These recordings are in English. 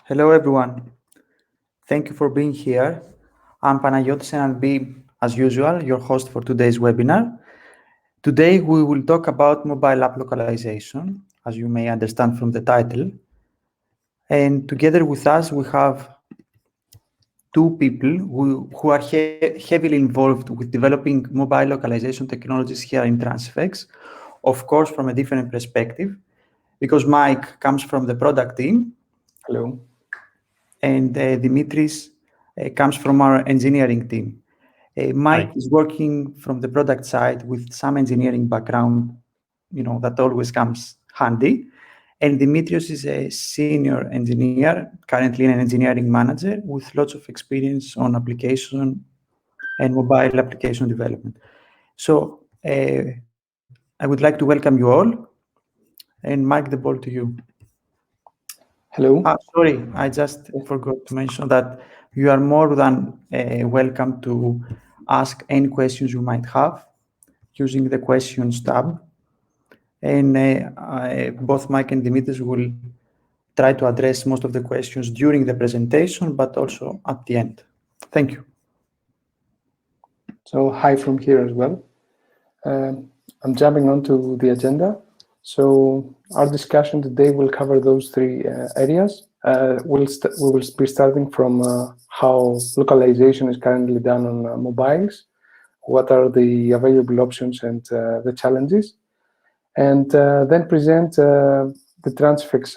Hello, everyone. Thank you for being here. I'm Panagiotis and I'll be, as usual, your host for today's webinar. Today, we will talk about mobile app localization, as you may understand from the title. And together with us, we have two people who are heavily involved with developing mobile localization technologies here in Transifex, of course, from a different perspective, because Mike comes from the product team. Hello. And Dimitris comes from our engineering team. Mike Hi. is working from the product side with some engineering background, that always comes handy. And Dimitrios is a senior engineer, currently an engineering manager with lots of experience on application and mobile application development. So I would like to welcome you all. And Mike, the ball to you. Hello. Sorry, I just forgot to mention that you are more than welcome to ask any questions you might have using the questions tab. And both Mike and Dimitris will try to address most of the questions during the presentation, but also at the end. Thank you. So hi from here as well. I'm jumping onto the agenda. So our discussion today will cover those three areas. We will be starting from how localization is currently done on mobiles, what are the available options and the challenges, and then present the Transifex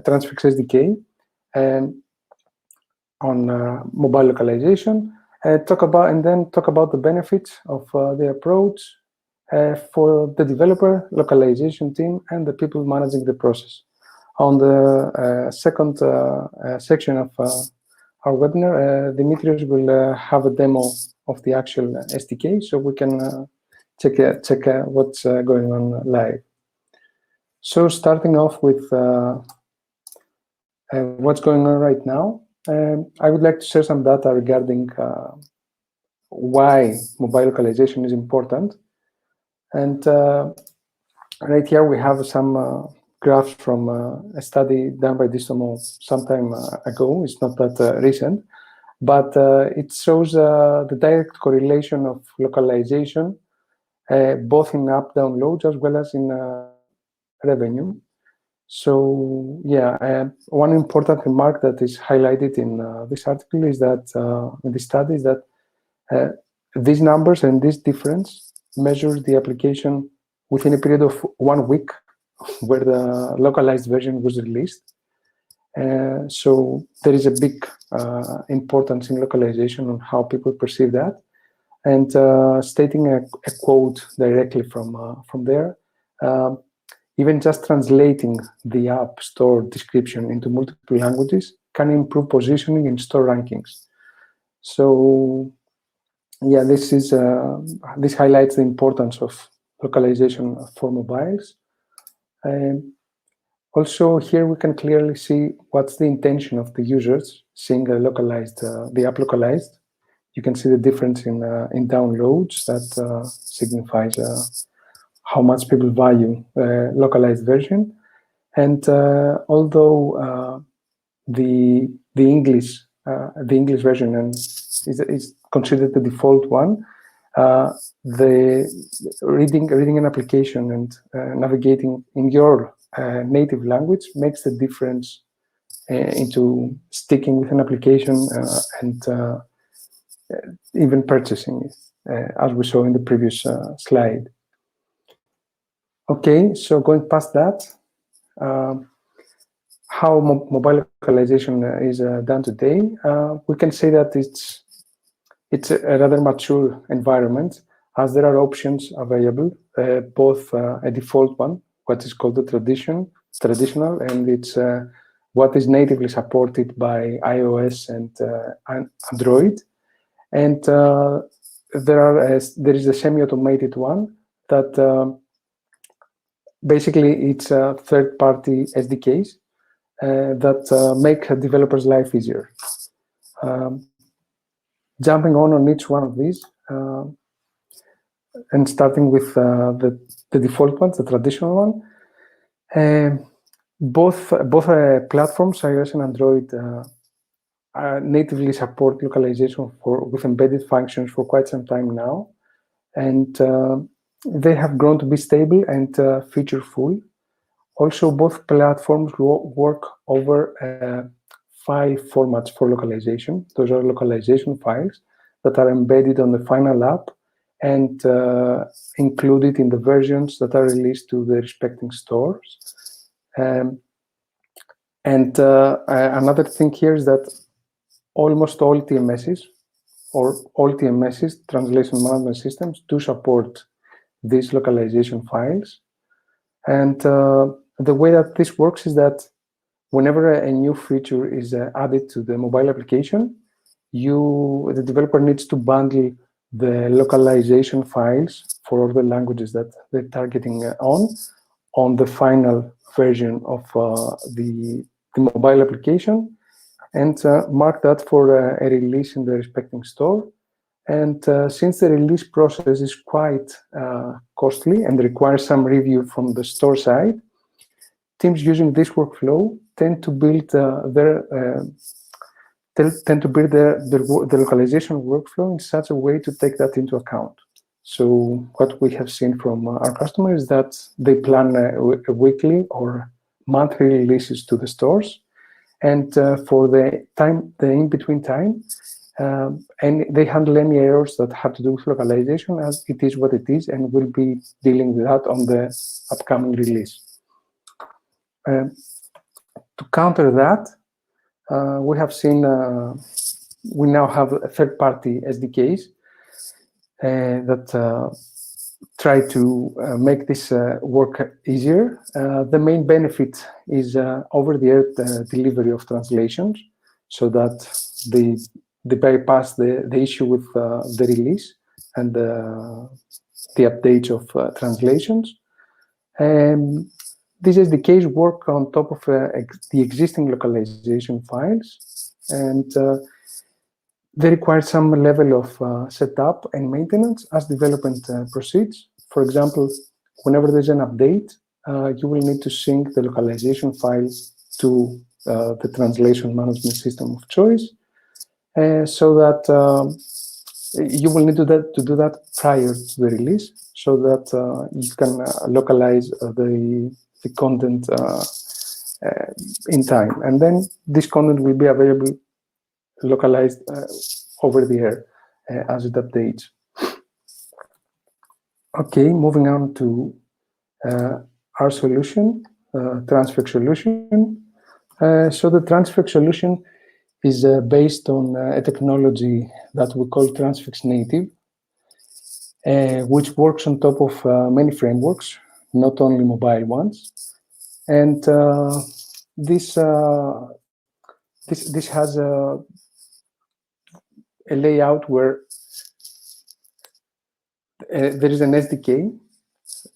SDK on mobile localization. Talk about the benefits of the approach for the developer, localization team, and the people managing the process. On the second section of our webinar, Dimitrios will have a demo of the actual SDK, so we can check what's going on live. So starting off with what's going on right now, I would like to share some data regarding why mobile localization is important. And right here we have some graphs from a study done by Distomo some time ago. It's not that recent, but it shows the direct correlation of localization both in app downloads as well as in revenue. So yeah, one important remark that is highlighted in this article is that in this study is that these numbers and this difference measures the application within a period of 1 week where the localized version was released. So there is a big importance in localization on how people perceive that. And stating a quote directly from there, even just translating the app store description into multiple languages can improve positioning in store rankings. So yeah, this highlights the importance of localization for mobiles. Also, here we can clearly see what's the intention of the users seeing the app localized. You can see the difference in downloads that signifies how much people value localized version. And although the English version is considered the default one, the reading an application and navigating in your native language makes the difference into sticking with an application and even purchasing it, as we saw in the previous slide. Okay, so going past that, how mobile localization is done today, we can say that it's a rather mature environment, as there are options available, both a default one, what is called the traditional, and it's what is natively supported by iOS and Android. And there is a semi-automated one that basically it's third-party SDKs that make a developer's life easier. Jumping on each one of these, and starting with the default one, the traditional one, both platforms, iOS and Android, natively support localization with embedded functions for quite some time now, and they have grown to be stable and featureful. Also, both platforms work over file formats for localization. Those are localization files that are embedded on the final app and included in the versions that are released to the respective stores. Another thing here is that almost all TMSs, translation management systems, do support these localization files. And the way that this works is that whenever a new feature is added to the mobile application, the developer needs to bundle the localization files for all the languages that they're targeting on the final version of the mobile application, and mark that for a release in the respective store. And since the release process is quite costly and requires some review from the store side, teams using this workflow tend to build their localization workflow in such a way to take that into account. So what we have seen from our customers is that they plan a weekly or monthly releases to the stores, and for the in-between time, and they handle any errors that have to do with localization as it is what it is, and will be dealing with that on the upcoming release. To counter that, we have seen, we now have third-party SDKs that try to make this work easier. The main benefit is over-the-air delivery of translations, so that they bypass the issue with the release and the updates of translations. These SDKs work on top of the existing localization files, and they require some level of setup and maintenance as development proceeds. For example, whenever there's an update, you will need to sync the localization files to the translation management system of choice, so that you will need to do that prior to the release, so that you can localize the content in time. And then this content will be available localized over the air as it updates. Okay, moving on to our solution, Transifex solution. So the Transifex solution is based on a technology that we call Transifex Native, which works on top of many frameworks, not only mobile ones. And this has a layout where there is an SDK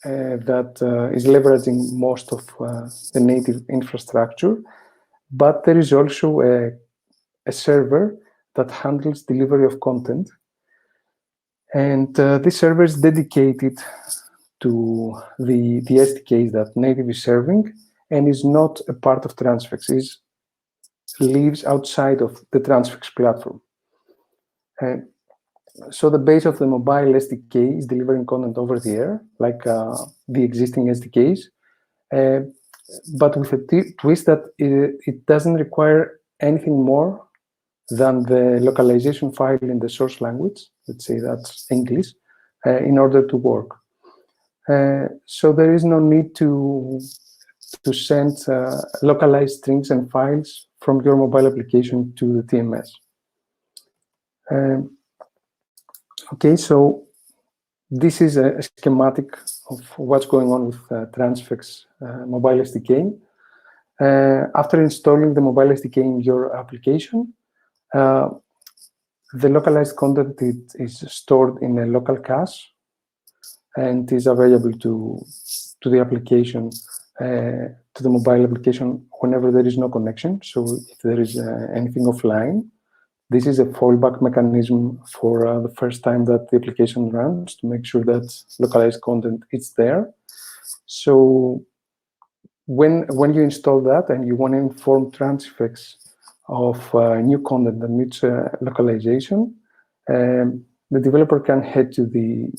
that is leveraging most of the native infrastructure, but there is also a server that handles delivery of content. And this server is dedicated to the SDKs that native is serving, and is not a part of Transifex. It lives outside of the Transifex platform. So the base of the mobile SDK is delivering content over the air, like the existing SDKs, but with a twist that it doesn't require anything more than the localization file in the source language, let's say that's English, in order to work. So there is no need to send localized strings and files from your mobile application to the TMS. Okay, so this is a schematic of what's going on with Transifex mobile SDK. After installing the mobile SDK in your application, the localized content is stored in a local cache and is available to the application, to the mobile application whenever there is no connection. So if there is anything offline, this is a fallback mechanism for the first time that the application runs to make sure that localized content is there. So when you install that and you want to inform Transifex of new content that needs localization, the developer can head to the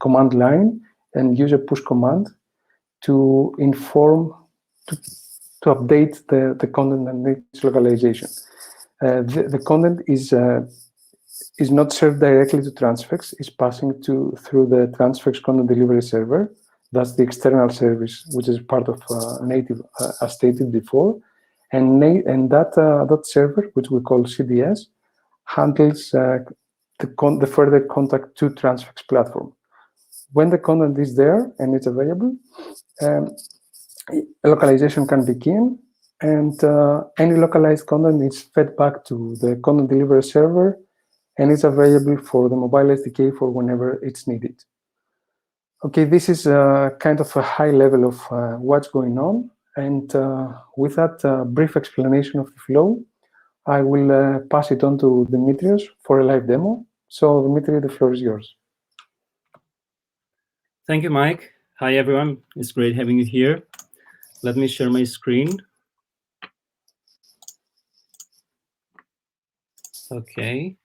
command line and use a push command to inform, to update the content that needs localization. The content is not served directly to Transifex, it's passing through the Transifex content delivery server. That's the external service, which is part of native, as stated before. And that server, which we call CDS, handles the further contact to Transifex platform. When the content is there and it's available, localization can begin, and any localized content is fed back to the content delivery server, and it's available for the mobile SDK for whenever it's needed. Okay, this is kind of a high level of what's going on. And with that brief explanation of the flow, I will pass it on to Dimitrios for a live demo. So Dimitri, the floor is yours. Thank you, Mike. Hi, everyone. It's great having you here. Let me share my screen. Okay.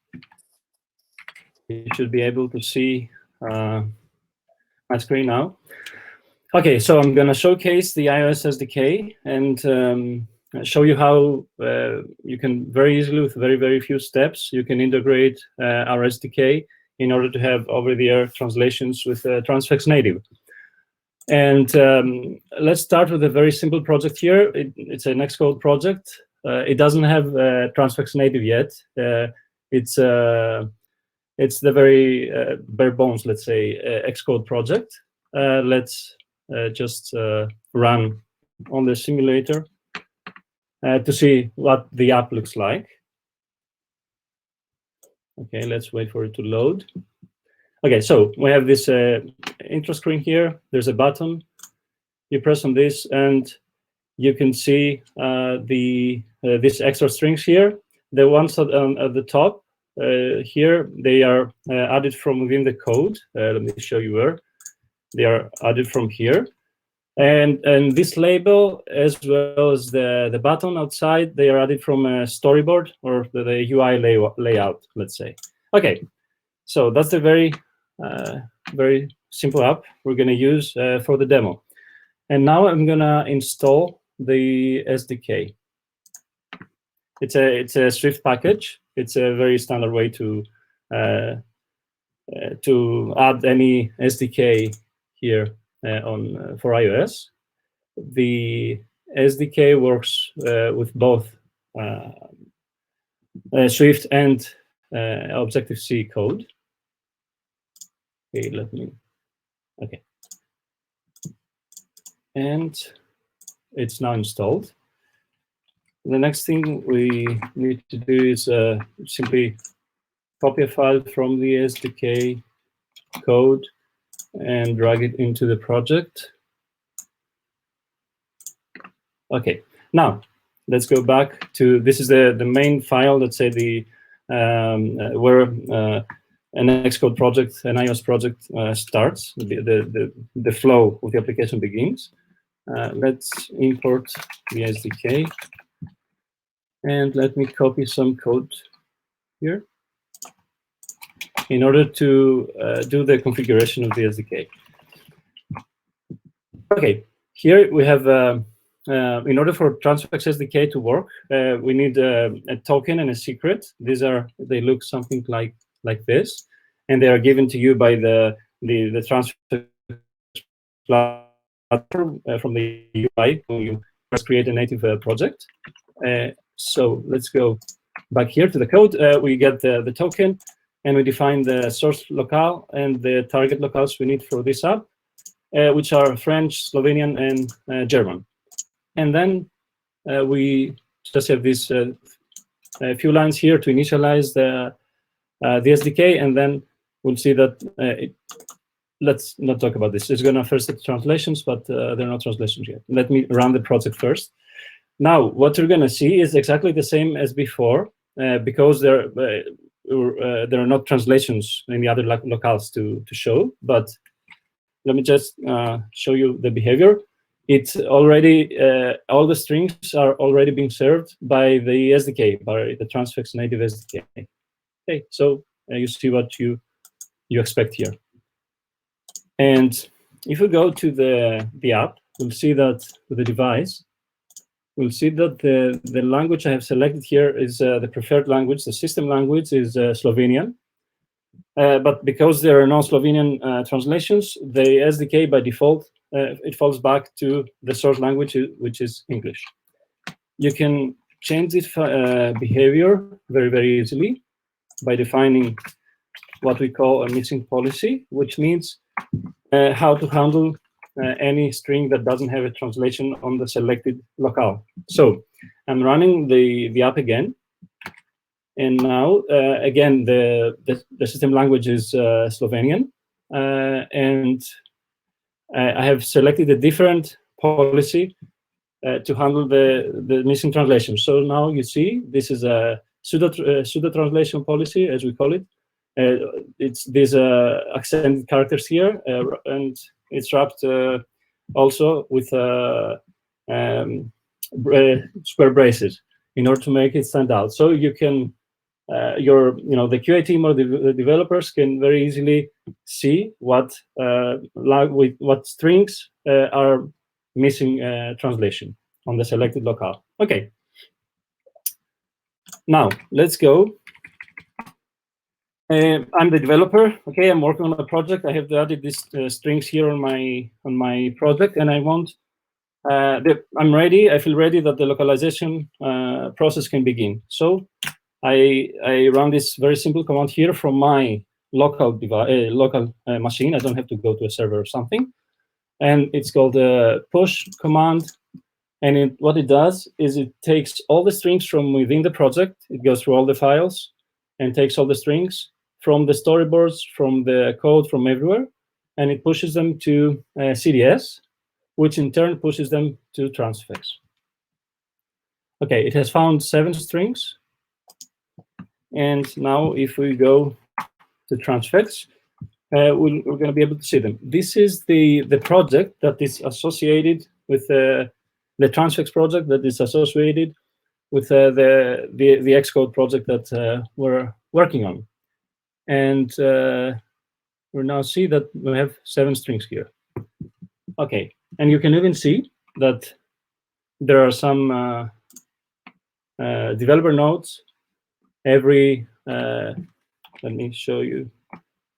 You should be able to see my screen now. Okay, so I'm going to showcase the iOS SDK and show you how you can very easily, with very, very few steps, you can integrate our SDK in order to have over-the-air translations with Transifex Native. And let's start with a very simple project here. It's an Xcode project. It doesn't have Transifex Native yet. It's the very bare bones, let's say, Xcode project. Let's just run on the simulator to see what the app looks like. Okay, let's wait for it to load. Okay, so we have this intro screen here. There's a button. You press on this, and you can see these extra strings here. The ones at the top here, they are added from within the code. Let me show you where. They are added from here. And this label, as well as the button outside, they are added from a storyboard or the UI layout, let's say. Okay, so that's the very simple app we're going to use for the demo. And now I'm going to install the SDK. It's a Swift package. It's a very standard way to add any SDK here for iOS. The SDK works with both Swift and Objective-C code. Okay, okay. And it's now installed. The next thing we need to do is simply copy a file from the SDK code and drag it into the project. Okay, now let's go back to, this is the main file, let's say where an Xcode project, an iOS project starts, the flow of the application begins. Let's import the SDK, and let me copy some code here in order to do the configuration of the SDK. Okay, here we have, in order for Transifex SDK to work, we need a token and a secret. They look something like this, and they are given to you by the Transifex platform from the UI when you first create a native project. So let's go back here to the code. We get the token, and we define the source locale and the target locales we need for this app, which are French, Slovenian, and German. And then we just have this a few lines here to initialize the SDK, and then we'll see that let's not talk about this. It's going to first set translations, but they're not translations yet. Let me run the project first. Now, what you're going to see is exactly the same as before, because there are not translations in the other locales to show. But let me just show you the behavior. it's already all the strings are already being served by the SDK, by the Transifex native SDK. Okay, so you see what you expect here. And if we go to the app, we'll see that with the device, we'll see that the language I have selected here is the preferred language. The system language is Slovenian. But because there are no Slovenian translations, the SDK by default, it falls back to the source language, which is English. You can change this behavior very, very easily by defining what we call a missing policy, which means how to handle any string that doesn't have a translation on the selected locale. So I'm running the app again. And now, again, the system language is Slovenian. And I have selected a different policy to handle the missing translation. So now you see, this is a pseudo translation policy, as we call it. It's these accented characters here, and it's wrapped also with square braces in order to make it stand out. So you can, the QA team or the developers can very easily see what strings are missing translation on the selected locale. Okay. Now let's go. I'm the developer. Okay, I'm working on a project. I have added these strings here on my project, and I want. I'm ready. I feel ready that the localization process can begin. So I run this very simple command here from my local device, local machine. I don't have to go to a server or something. And it's called a push command. And what it does is it takes all the strings from within the project. It goes through all the files and takes all the strings from the storyboards, from the code, from everywhere, and it pushes them to CDS, which in turn pushes them to Transifex. Okay, it has found 7 strings. And now if we go to Transifex, we're going to be able to see them. This is the project that is associated with the Transifex project that is associated with the Xcode project that we're working on. And we now see that we have 7 strings here. Okay, and you can even see that there are some developer nodes every, let me show you,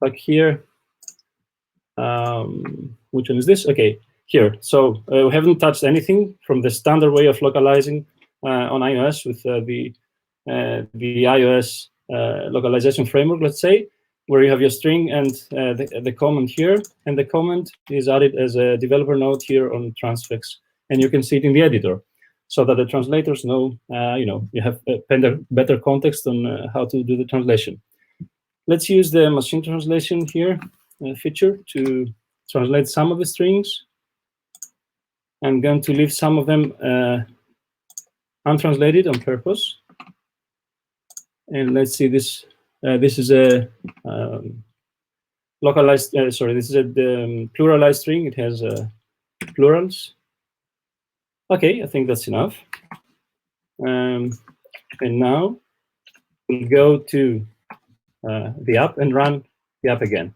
like here, which one is this? Okay, here. So we haven't touched anything from the standard way of localizing on iOS with the iOS localization framework, let's say, where you have your string and the comment here, and the comment is added as a developer node here on Transifex, and you can see it in the editor, so that the translators know, you have better context on how to do the translation. Let's use the machine translation here feature to translate some of the strings. I'm going to leave some of them untranslated on purpose. And let's see this. This is a localized. This is a pluralized string. It has plurals. Okay, I think that's enough. And now we'll go to the app and run the app again.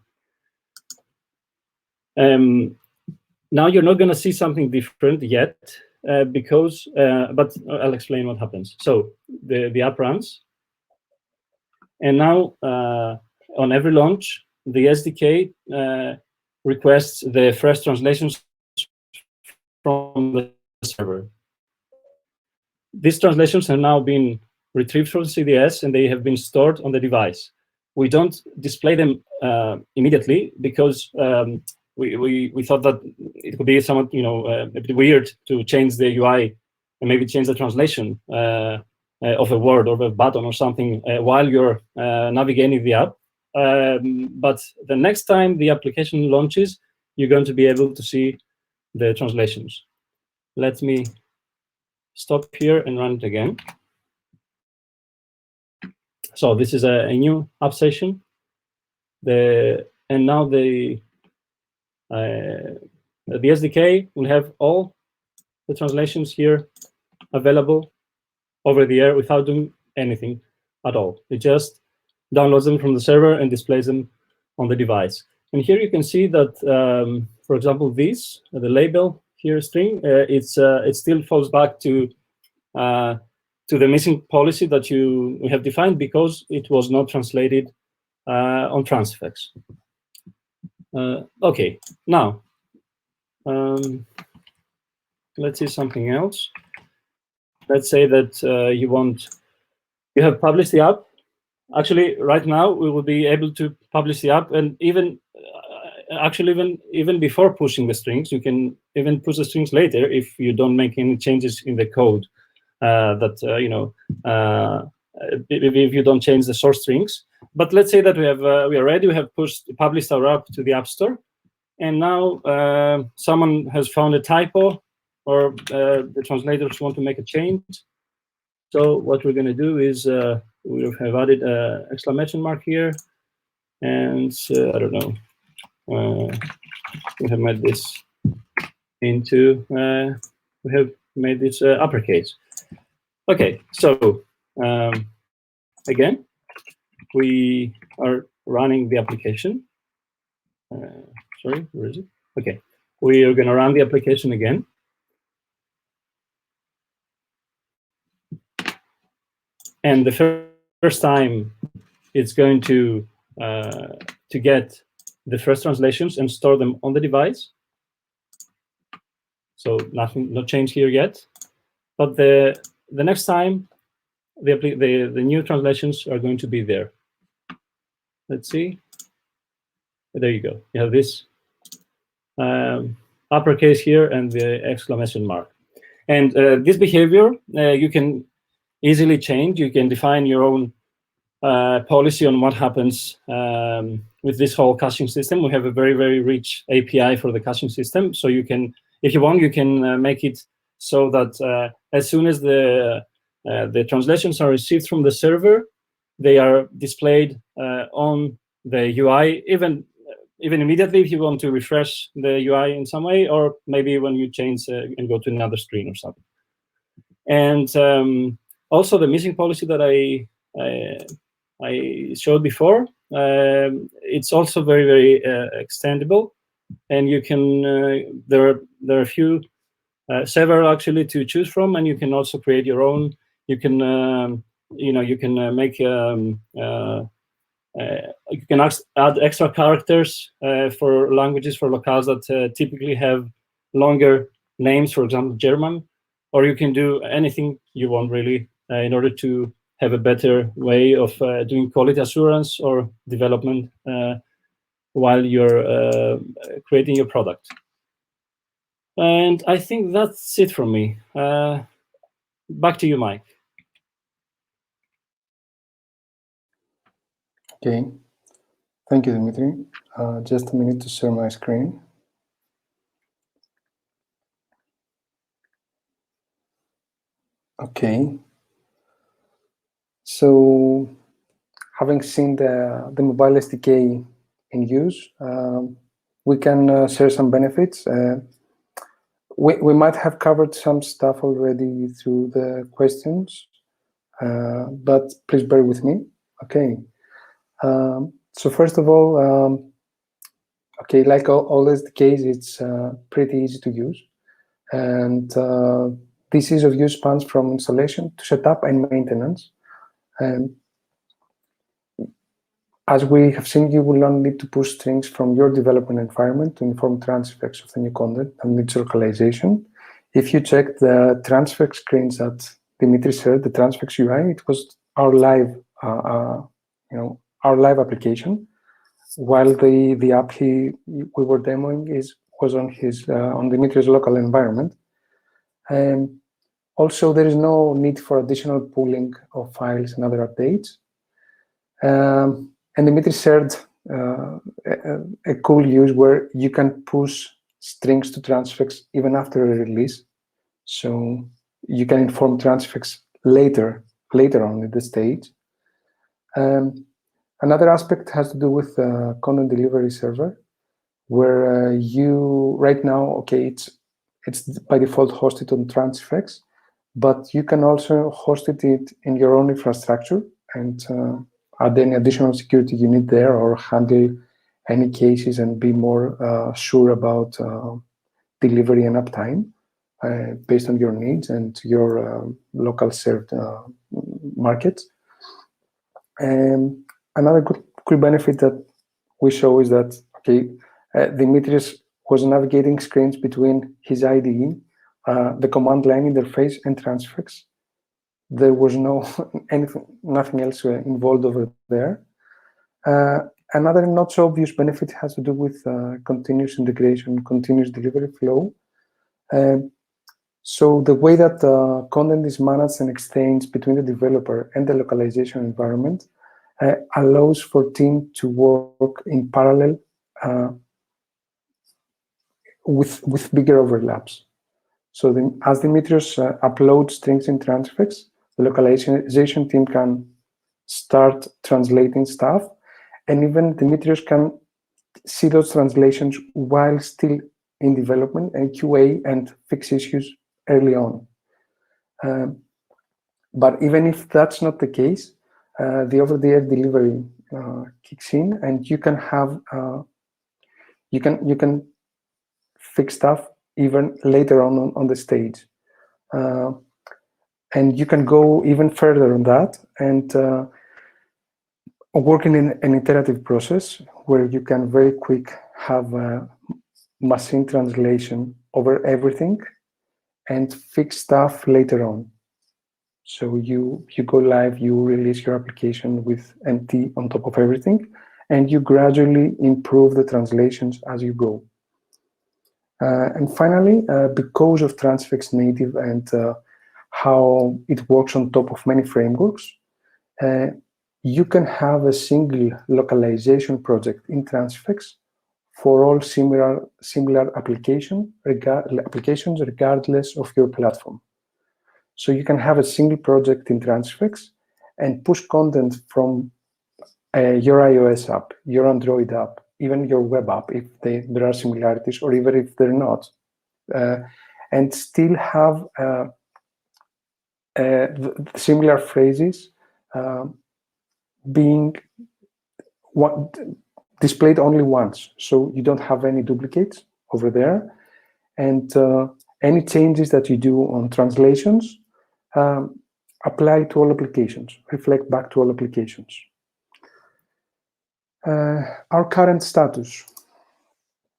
Now you're not going to see something different yet because, but I'll explain what happens. So the app runs. And now, on every launch, the SDK requests the fresh translations from the server. These translations have now been retrieved from CDS, and they have been stored on the device. We don't display them immediately because we thought that it could be somewhat, a bit weird to change the UI and maybe change the translation of a word or a button or something while you're navigating the app. But the next time the application launches, you're going to be able to see the translations. Let me stop here and run it again. So this is a new app session. And now the SDK will have all the translations here available over the air without doing anything at all. It just downloads them from the server and displays them on the device. And here you can see that, for example, this, the label here string, it still falls back to the missing policy that we have defined because it was not translated on Transifex. Okay, now let's see something else. Let's say that you have published the app. Actually, right now we will be able to publish the app, and even before pushing the strings, you can even push the strings later if you don't make any changes in the code. If you don't change the source strings. But let's say that we are ready. We have published our app to the App Store, and now someone has found a typo, or the translators want to make a change. So what we're going to do is we have added an exclamation mark here, and I don't know. We have made this into uppercase. Okay, so again, we are running the application. Sorry, where is it? Okay, we are going to run the application again. And the first time, it's going to get the first translations and store them on the device. So no change here yet. But the next time, the new translations are going to be there. Let's see. There you go. You have this uppercase here and the exclamation mark. And this behavior, you can easily change. You can define your own policy on what happens with this whole caching system. We have a very, very rich API for the caching system. So you can, if you want, you can make it so that as soon as the translations are received from the server, they are displayed on the UI, even immediately if you want to refresh the UI in some way, or maybe when you change and go to another screen or something. And also the missing policy that I showed before, it's also very, very extendable, and you can there are a few several actually to choose from, and you can also create your own. You can you can make you can add extra characters for languages, for locales that typically have longer names, for example, German, or you can do anything you want really in order to have a better way of doing quality assurance or development while you're creating your product. And I think that's it from me. Back to you, Mike. Okay, thank you, Dimitri. Just a minute to share my screen. Okay, so having seen the mobile SDK in use, we can share some benefits. We might have covered some stuff already through the questions, but please bear with me. Okay. So first of all, okay, like all SDKs, it's pretty easy to use, and this ease of use spans from installation to setup and maintenance. And as we have seen, you will only need to push strings from your development environment to inform Transifex of the new content and its localization. If you check the Transifex screens that Dimitri shared, the Transifex UI, it was our live, our live application, while the app we were demoing was on Dimitri's local environment. And also, there is no need for additional pooling of files and other updates. And Dimitri shared a cool use where you can push strings to Transifex even after a release, so you can inform Transifex later on in the stage. Another aspect has to do with content delivery server, where you right now, okay, it's by default hosted on Transifex, but you can also host it in your own infrastructure and add any additional security you need there, or handle any cases and be more sure about delivery and uptime based on your needs and your local served markets. And another cool benefit that we show is that, okay, Dimitris was navigating screens between his IDE, the command line interface, and Transifex. There was nothing else involved over there. Another not so obvious benefit has to do with continuous integration, continuous delivery flow. So the way that content is managed and exchanged between the developer and the localization environment allows for teams to work in parallel with bigger overlaps. So as Dimitrios uploads strings in Transifex, the localization team can start translating stuff, and even Dimitrios can see those translations while still in development and QA and fix issues early on. But even if that's not the case, the over-the-air delivery kicks in, and you can have you can fix stuff even later on the stage, and you can go even further on that and working in an iterative process where you can very quick have machine translation over everything and fix stuff later on. So you go live, you release your application with MT on top of everything, and you gradually improve the translations as you go. And finally, because of Transifex native and how it works on top of many frameworks, you can have a single localization project in Transifex for all similar applications regardless of your platform. So you can have a single project in Transifex and push content from your iOS app, your Android app, even your web app, if there are similarities, or even if they're not, and still have similar phrases being displayed only once. So you don't have any duplicates over there. And any changes that you do on translations apply to all applications, reflect back to all applications. Our current status.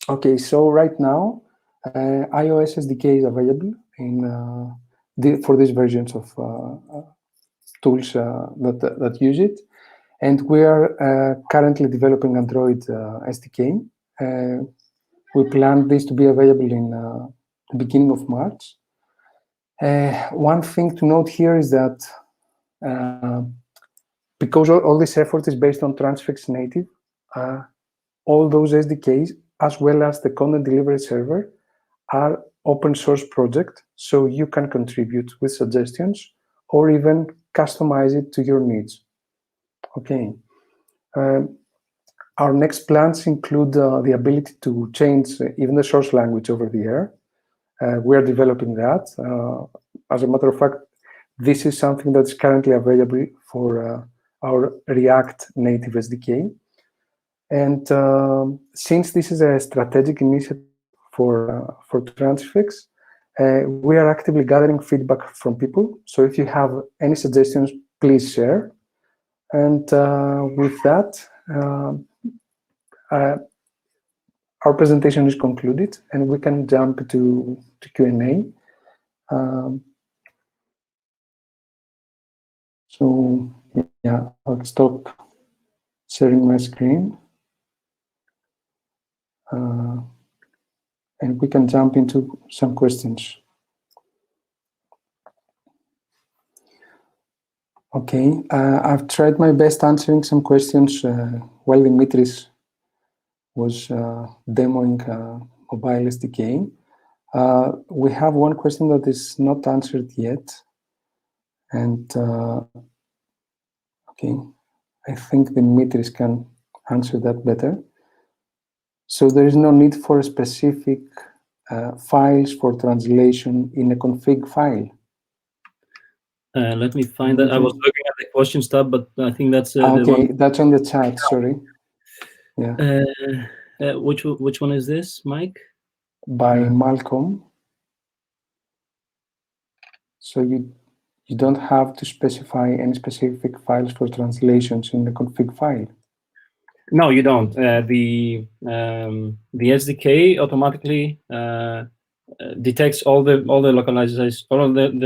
Okay, so right now, iOS SDK is available for these versions of tools that use it. And we are currently developing Android SDK. We plan this to be available in the beginning of March. One thing to note here is that because all this effort is based on Transifex native, all those SDKs, as well as the content delivery server, are open source project, so you can contribute with suggestions or even customize it to your needs. Okay. Our next plans include the ability to change even the source language over the air. We are developing that. As a matter of fact, this is something that's currently available for our React native SDK. And since this is a strategic initiative for Transifex, we are actively gathering feedback from people. So if you have any suggestions, please share. And with that, our presentation is concluded, and we can jump to Q&A. So yeah, I'll stop sharing my screen. And we can jump into some questions. Okay, I've tried my best answering some questions while Dimitris was demoing mobile SDK. We have one question that is not answered yet. And okay, I think Dimitris can answer that better. So there is no need for a specific files for translation in a config file. Let me find that. I was looking at the questions tab, but I think that's the okay, one. that's on the chat. Sorry. Yeah. Which one is this, Mike? By Malcolm. So you don't have to specify any specific files for translations in the config file. No, you don't. The SDK automatically detects all the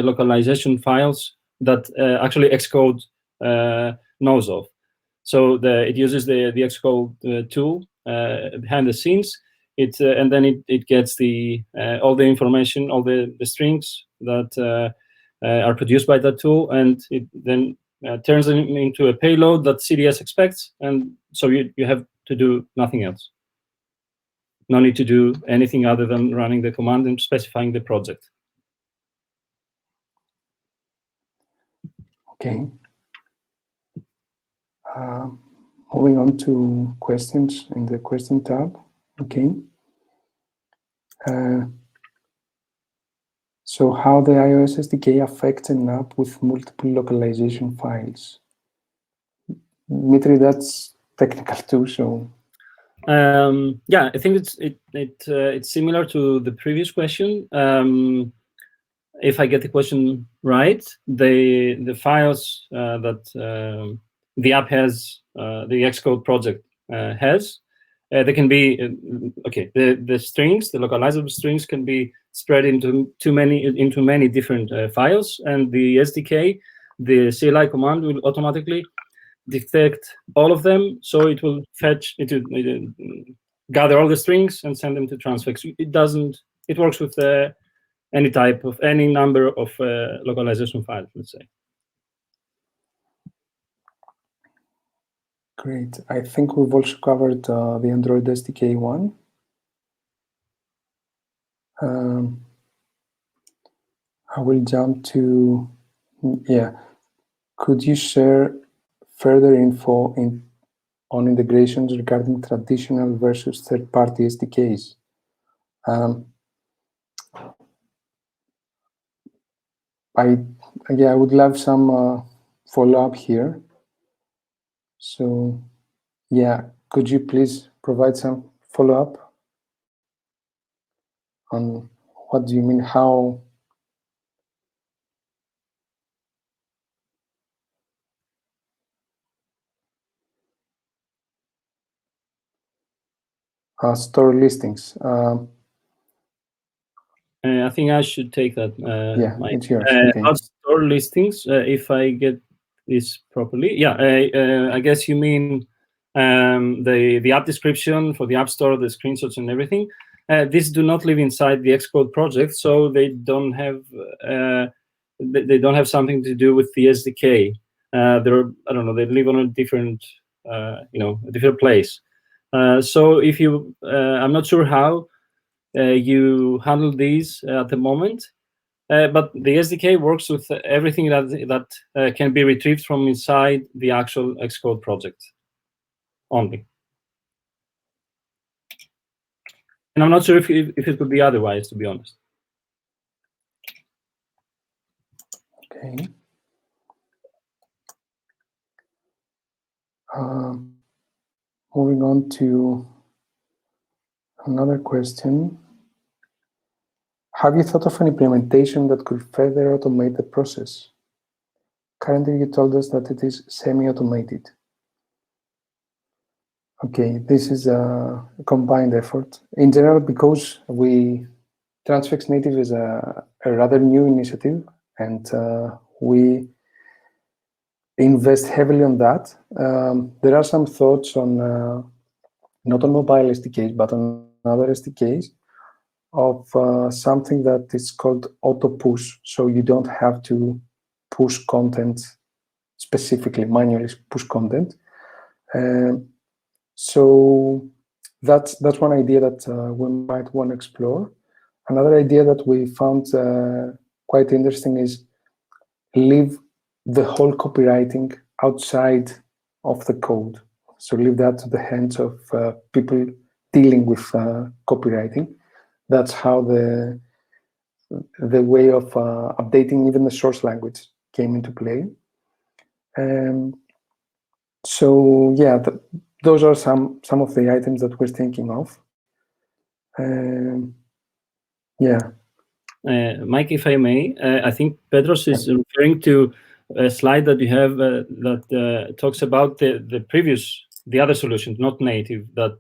localization files that actually Xcode knows of. So it uses the Xcode tool behind the scenes. And then it gets all the information, all the strings that are produced by that tool, and it then turns them into a payload that CDS expects, and so you have to do nothing else. No need to do anything other than running the command and specifying the project. Okay. Moving on to questions in the question tab. Okay. So how the iOS SDK affects an app with multiple localization files? Dmitry, that's technical too, so. Yeah, I think it's similar to the previous question. If I get the question right, the files that the app has, the Xcode project has, they can be okay. The strings, the localizable strings, can be spread into many different files, and the SDK, the CLI command, will automatically detect all of them, so it will fetch, it will gather all the strings and send them to Transifex. It works with any number of localization files, let's say. Great. I think we've also covered the Android SDK one. I will jump to, could you share further info on integrations regarding traditional versus third-party SDKs? I would love some follow-up here. So, could you please provide some follow-up on what do you mean, how? Store listings. I think I should take that. It's yours. Okay. About store listings, if I get this properly, I guess you mean the app description for the App Store, the screenshots and everything. These do not live inside the Xcode project, so they don't have something to do with the SDK. I don't know, they live on a different a different place. So if you, I'm not sure how you handle these at the moment, but the SDK works with everything that can be retrieved from inside the actual Xcode project only. And I'm not sure if it could be otherwise, to be honest. Okay. Moving on to another question. Have you thought of an implementation that could further automate the process? Currently, you told us that it is semi-automated. Okay, this is a combined effort. In general, because Transifex Native is a rather new initiative, and we invest heavily on that. There are some thoughts on, not on mobile SDKs, but on other SDKs, of something that is called auto push. So you don't have to push content specifically, manually push content. So that's one idea that we might want to explore. Another idea that we found quite interesting is leave the whole copywriting outside of the code. So leave that to the hands of people dealing with copywriting. that's how the way of updating even the source language came into play. So yeah, those are some of the items that we're thinking of. Yeah. Mike, if I may, I think Pedros is referring to a slide that you have that talks about the other solutions, not native, that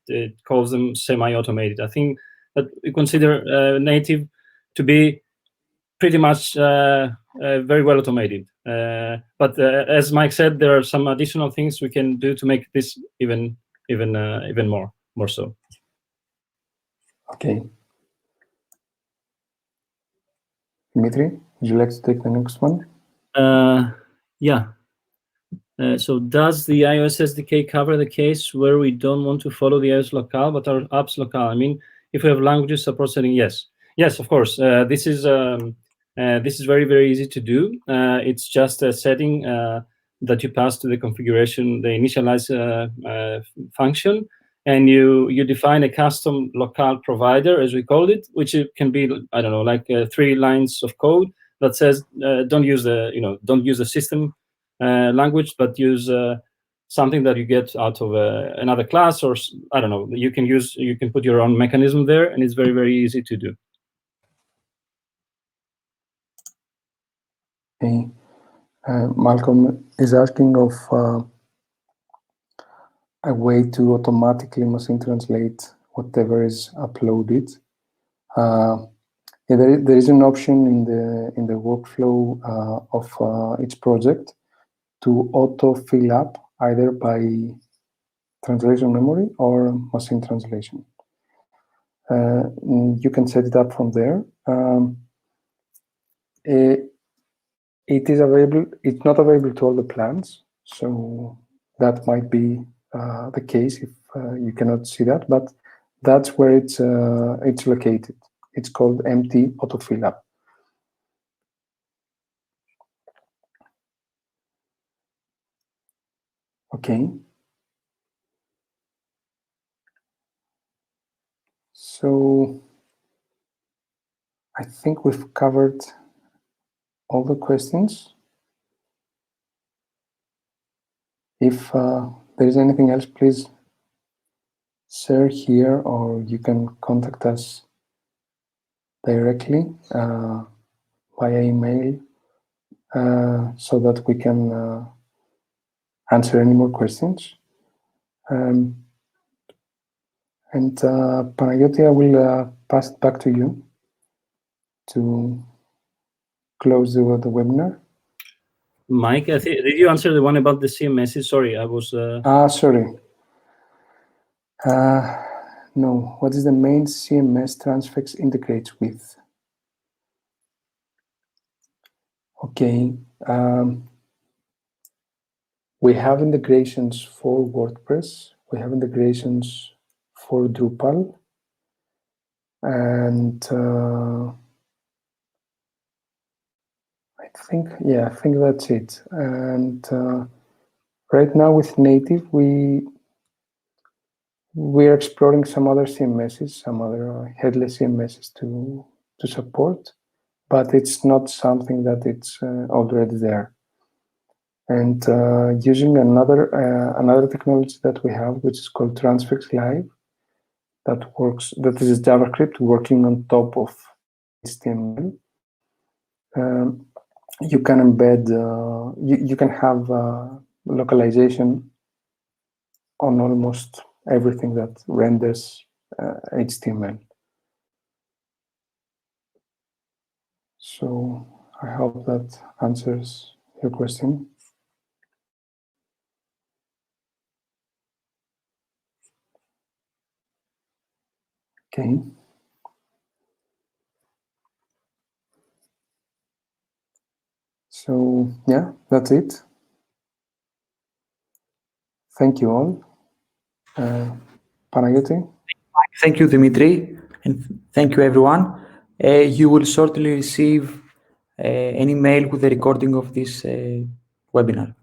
it calls them semi-automated. I think that we consider native to be pretty much very well automated. But as Mike said, there are some additional things we can do to make this even more so. Okay. Dimitri, would you like to take the next one? Yeah. So does the iOS SDK cover the case where we don't want to follow the iOS locale, but our apps locale? I mean, if we have languages support setting, yes. Yes, of course. This is very, very easy to do. It's just a setting that you pass to the configuration, the initialize function, and you define a custom locale provider, as we called it, which it can be, I don't know, like 3 lines of code that says don't use the system language, but use something that you get out of another class, or I don't know. You can put your own mechanism there, and it's very, very easy to do. Okay. Malcolm is asking of a way to automatically machine translate whatever is uploaded. Yeah, there is an option in the workflow of each project to auto fill up either by translation memory or machine translation. You can set it up from there. It is available. It's not available to all the plans, so that might be the case if you cannot see that. But that's where it's located. It's called empty autofill up. Okay. So I think we've covered all the questions. If there is anything else, please share here, or you can contact us directly via email so that we can answer any more questions. And Panagiotis, I will pass it back to you to close the webinar. Mike, did you answer the one about the CMSs? Sorry, I was... Sorry. No, what is the main CMS Transifex integrates with? Okay. We have integrations for WordPress. We have integrations for Drupal. And I think that's it. And right now with native, we're exploring some other CMSs, some other headless CMSs to support, but it's not something that it's already there. And using another technology that we have, which is called Transifex Live, that is JavaScript working on top of HTML. You can embed, you can have localization on almost everything that renders HTML. So I hope that answers your question. Okay. So yeah, that's it. Thank you all. Panagiotis? Thank you, Dimitri, and thank you, everyone. You will shortly receive an email with the recording of this webinar.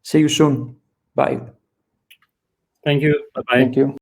See you soon. Bye. Thank you. Bye-bye. Thank you.